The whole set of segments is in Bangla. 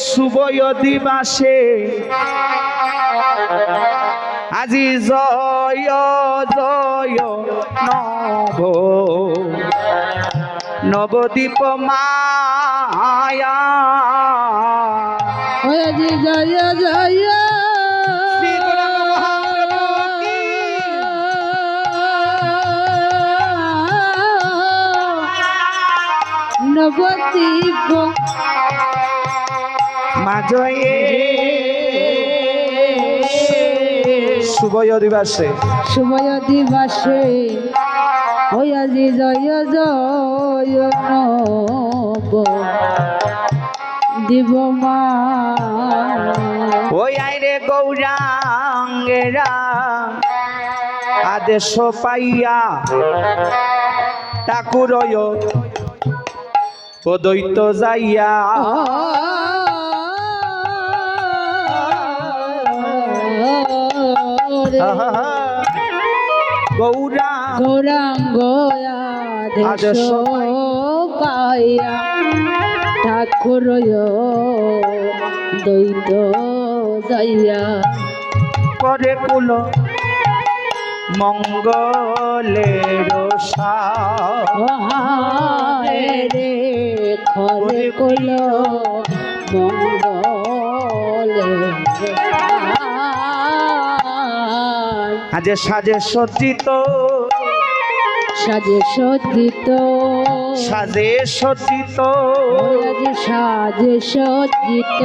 শুভ দিবাসে আজি জয় জয় নব নবদ্বীপ মায়া আজি জয় জয় শ্রী গৌরাঙ্গ মহাপ্রভু কি নবদ্বীপ মাঝয়ে শুভ দিবাসে শুভয় দিবাসে ওই আজি জয় জয় নব দিব মা ওই আইরে গৌরাঙ্গেরা আদেশ পাইয়া ঠাকুরয় ও দৈত যাইয়া গৌরা গৌরাঙ্গ আদেশ পাইয়া ঠাকুর দৈত যাইয়া করে কুল মঙ্গলের রে খরে কুল মঙ্গলে আজে সাজে সজ্জিত সাজে সজ্জিত সাজে সজ্জিত আজি সাজে সজ্জিত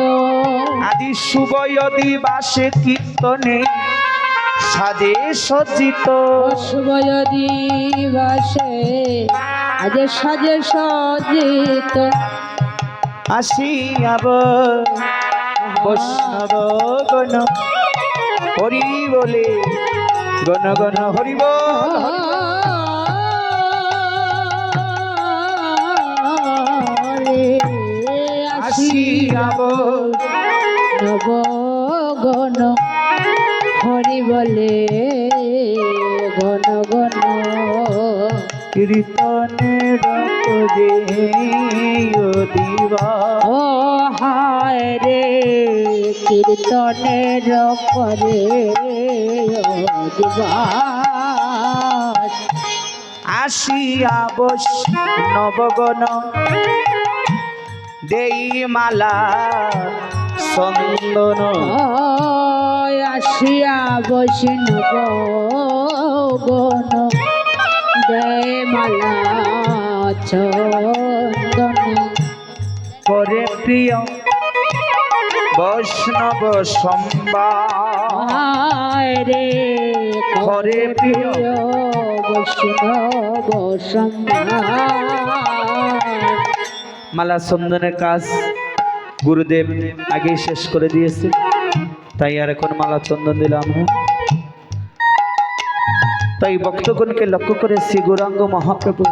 আদি শুভ দিবাসে কীর্তনে সাজে সজ্জিত শুভয় দিবাসে আজ সাজে সজ্জিত আসিয়াব বৈষ্ণব গণ হরি বলে গণ গণ হরি বল আসিয়াব নব গণ হরি বলে গণ গণ কীর্তনের দিবা ও হায় রে কীর্তনের পরে দিবাস আসিয়া বৈষ্ণবগণ দেই মালা চন্দন আসিয়া বৈষ্ণব গণ দেমালা চন্দন করে প্রিয় বৈষ্ণব সম্বাদ রে করে প্রিয় বৈষ্ণব সম্মান মালা চন্দনের কাজ গুরুদেব আগেই শেষ করে দিয়েছে, তাই আর এখন মালা চন্দন দিলাম না। তাই ভক্তগণকে লক্ষ্য করে শ্রী গৌরাঙ্গ মহাপ্রভু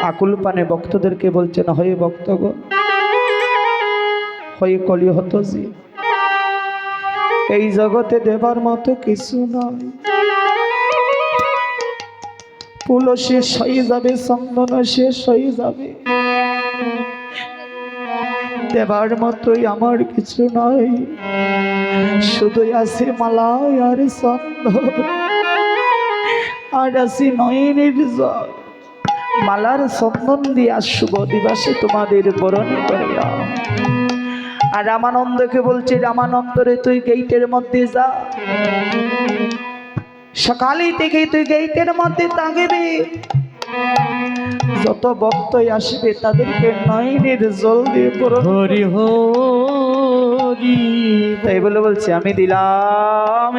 আকুল পানে ভক্তদেরকে বলছেন, হয়ে ভক্তগণ, হয়ে কলিহত জি, এই জগতে দেবার মতো কিছু নয়। ফুল শেষ হয়ে যাবে, চন্দন শেষ হয়ে যাবে, দেবার মতোই আমার কিছু নয়, শুধু আছে মালায় আর চন্দন, আর আছে নয়নের জল। মালার চন্দন দিয়া শুভ দিবসে তোমাদের বরণ করিলাম। আর রামানন্দকে বলছে, রামানন্দ রে, তুই গেইটের মধ্যে যা, সকালে থেকে তুই গেইটের মধ্যে থাকবি, যত ভক্তই আসবে তাদেরকে নয়নের জল দিয়ে হরি হরি। তাই বলে বলছে, আমি দিলাম